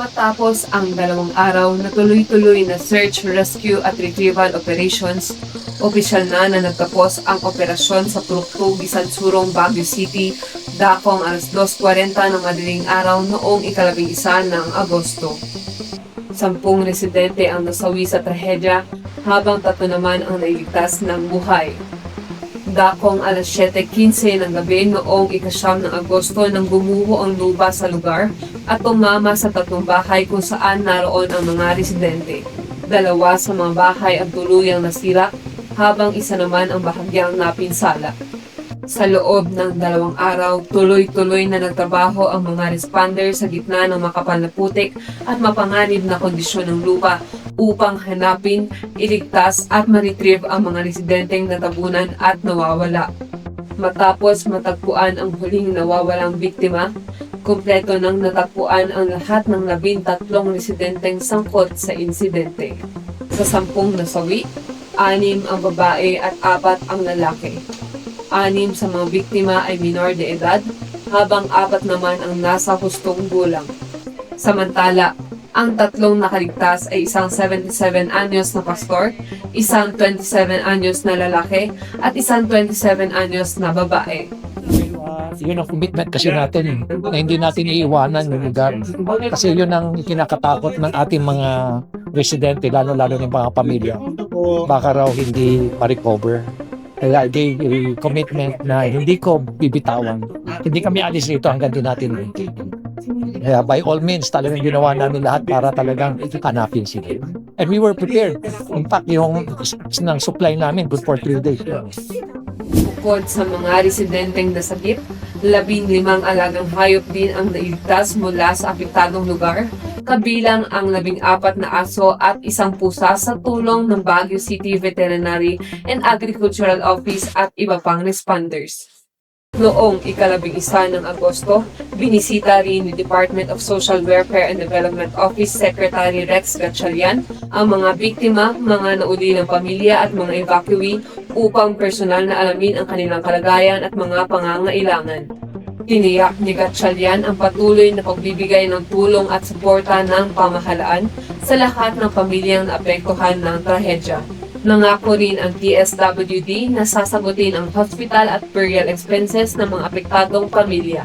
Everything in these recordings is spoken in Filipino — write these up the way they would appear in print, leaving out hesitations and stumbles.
Matapos ang 2 araw na tuloy-tuloy na search, rescue at retrieval operations, opisyal na nagtapos ang operasyon sa Purukto, Bisansurong, Baguio City, dakong alas 2:40 ng madaling araw noong ika-11 ng Agosto. 10 residente ang nasawi sa trahedya habang 3 naman ang nailigtas ng buhay. Dakong alas 7:15 ng gabi noong ika-9 ng Agosto nang gumuho ang lupa sa lugar at tumama sa 3 bahay kung saan naroon ang mga residente. 2 sa mga bahay ang tuluyang nasira habang isa naman ang bahagyang napinsala. Sa loob ng 2 araw, tuloy-tuloy na nagtrabaho ang mga responders sa gitna ng makapal na putik at mapanganib na kondisyon ng lupa upang hanapin, iligtas at ma-retrieve ang mga residenteng natabunan at nawawala. Matapos matagpuan ang huling nawawalang biktima, kumpleto nang natagpuan ang lahat ng 13 residenteng sangkot sa insidente. Sa 10 nasawi, 6 ang babae at 4 ang lalaki. 6 sa mga biktima ay minor de edad, habang 4 naman ang nasa hustong gulang. Samantala, ang 3 nakaligtas ay isang 77 anyos na pastor, isang 27 anyos na lalaki, at isang 27 anyos na babae. Yun ang commitment kasi natin na hindi natin iiwanan yung lugar. Kasi yun ang kinakatakot ng ating mga residente, lalo-lalo ng mga pamilya. Baka raw hindi ma-recover. Kaya I gave a commitment na hindi ko bibitawan. Hindi kami alis rito hanggang din natin. Kaya by all means, talagang ginawa namin lahat para talagang hanapin sila. And we were prepared. In fact, yung ng supply namin good for 3 days. Bukod sa mga residenteng nasagip, 15 alagang hayop din ang nailigtas mula sa apektadong lugar, kabilang ang 14 na aso at isang pusa sa tulong ng Baguio City Veterinary and Agricultural Office at iba pang responders. Noong ika-11 ng Agosto, binisita rin ni Department of Social Welfare and Development Office Secretary Rex Gatchalian ang mga biktima, mga naulilang pamilya at mga evacuee upang personal na alamin ang kanilang kalagayan at mga pangangailangan. Tiniyak ni Gatchalian ang patuloy na pagbibigay ng tulong at suporta ng pamahalaan sa lahat ng pamilyang naapektuhan ng trahedya. Nangako rin ang DSWD na sasagutin ang hospital at burial expenses ng mga apektadong pamilya.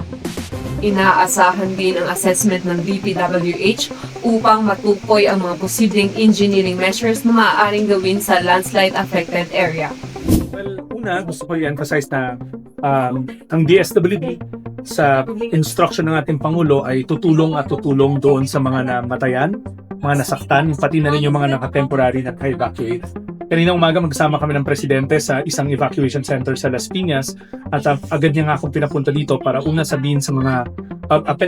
Inaasahan din ang assessment ng DPWH upang matukoy ang mga posibleng engineering measures na maaaring gawin sa landslide-affected area. Well, una, gusto ko i-emphasize na ang DSWD sa instruction ng ating Pangulo ay tutulong doon sa mga namatayan, mga nasaktan, pati na rin yung mga naka-temporary na ka-evacuate. Kanina umaga magsama kami ng presidente sa isang evacuation center sa Las Piñas at agad niya nga akong pinapunta dito para una sabihin sa mga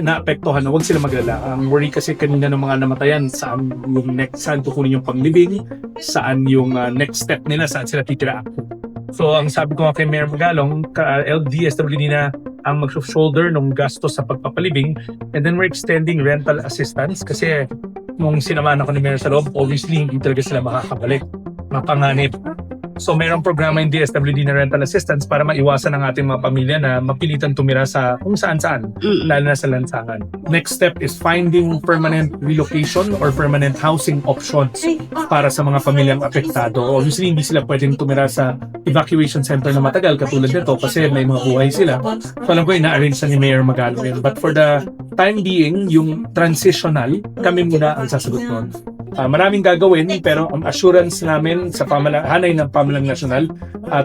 naapektuhan na huwag sila maglala. Ang worry kasi kanina ng mga namatayan, saan kukunin yung panglibing, saan yung next step nila, saan sila titira. So ang sabi ko nga kay Mayor Magalong, LDSWD na ang mag-shoulder ng gastos sa pagpapalibing, and then we're extending rental assistance kasi nung sinamahan ako ni Mayor sa loob, obviously hindi talaga sila makakabalik, mapanganib. So mayroong programa yung DSWD na rental assistance para maiwasan ang ating mga pamilya na mapilitan tumira sa kung saan-saan, lalo na sa lansangan. Next step is finding permanent relocation or permanent housing options para sa mga pamilyang apektado. Obviously, hindi sila pwedeng tumira sa evacuation center na matagal katulad nito kasi may mga buhay sila. So alam ko, ina-arrange na ni Mayor Magalong yun. But for the time being, yung transitional, kami muna ang sasagot nun. Maraming gagawin pero ang assurance namin sa hanay ng Pamahalang Nasyonal,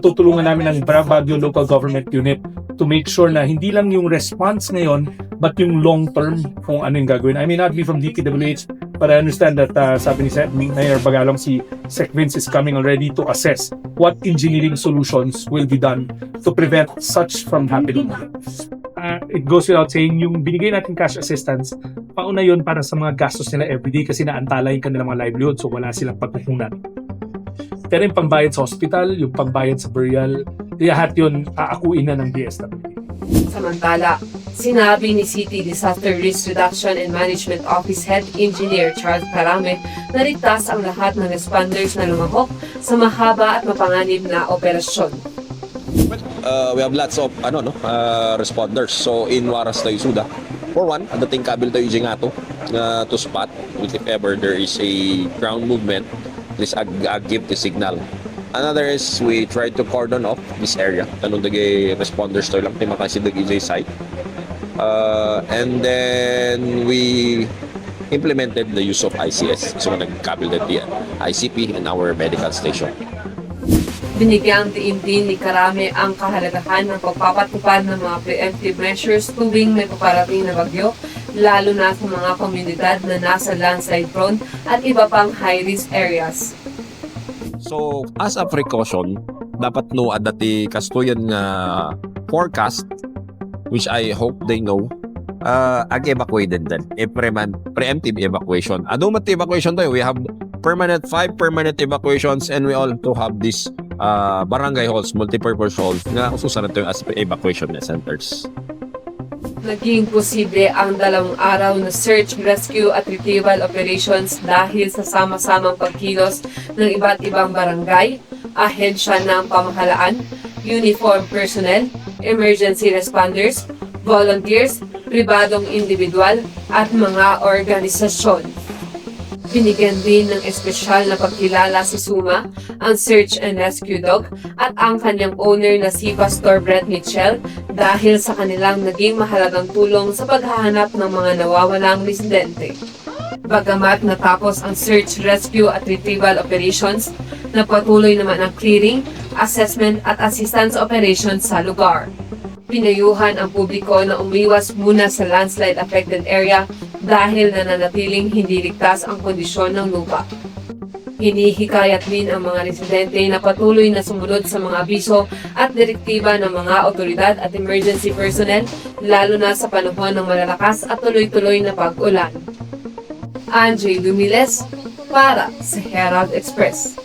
tutulungan namin ang Baguio Local Government Unit to make sure na hindi lang yung response ngayon but yung long term kung ano yung gagawin. I may not be from DPWH but I understand that sabi ni Mayor Bagalong, si Sec Vince is coming already to assess what engineering solutions will be done to prevent such from happening. It goes without saying, yung binigay natin cash assistance, pauna yun para sa mga gastos nila everyday kasi naantala yung kanilang mga livelihood, so wala silang pagkukunan. Pero yung pambayad sa hospital, yung pambayad sa burial, lahat yun aakuin na ng DSWD. Samantala, sinabi ni City Disaster Risk Reduction and Management Office Head Engineer Charles Carame na ligtas ang lahat ng responders na lumahok sa mahaba at mapanganib na operasyon. we have lots of responders. So in Waras tayo Suda, for one, adating kabil tayo Jingato to spot if ever there is a ground movement, please give the signal. Another is we try to cordon off this area. Tanong dagi responders tayo lang, tayo makasidag EJ site. And then we implemented the use of ICS. So nagkabil na the ICP and our medical station. Binigyang diin din ni Karame ang kahalagahan ng pagpapatupad ng mga preemptive measures tuwing may paparating na bagyo, lalo na sa mga komunidad na nasa landslide prone at iba pang high-risk areas. So as a precaution, dapat no adati kastuyan nga forecast, which I hope they know, ag-evacuate din. Preemptive evacuation. Ano mat evacuation tayo? We have 5 permanent evacuations, and we also have this barangay halls, multipurpose halls na ususan natin as evacuation centers. Naging posible ang 2 araw na search, rescue at retrieval operations dahil sa sama-samang pagkilos ng iba't ibang barangay, ahensya ng pamahalaan, uniform personnel, emergency responders, volunteers, pribadong individual at mga organisasyon. Binigyan din ng espesyal na pagkilala si Suma, ang search and rescue dog, at ang kanyang owner na si Pastor Brett Mitchell dahil sa kanilang naging mahalagang tulong sa paghahanap ng mga nawawalang residente. Bagamat natapos ang search, rescue at retrieval operations, napatuloy naman ang clearing, assessment at assistance operations sa lugar. Pinayuhan ang publiko na umiwas muna sa landslide affected area dahil nananatiling hindi ligtas ang kondisyon ng lupa. Hinihikayat din ang mga residente na patuloy na sumunod sa mga abiso at direktiba ng mga otoridad at emergency personnel, lalo na sa panahon ng malalakas at tuloy-tuloy na pag-ulan. Anjay Lumiles para sa Herald Express.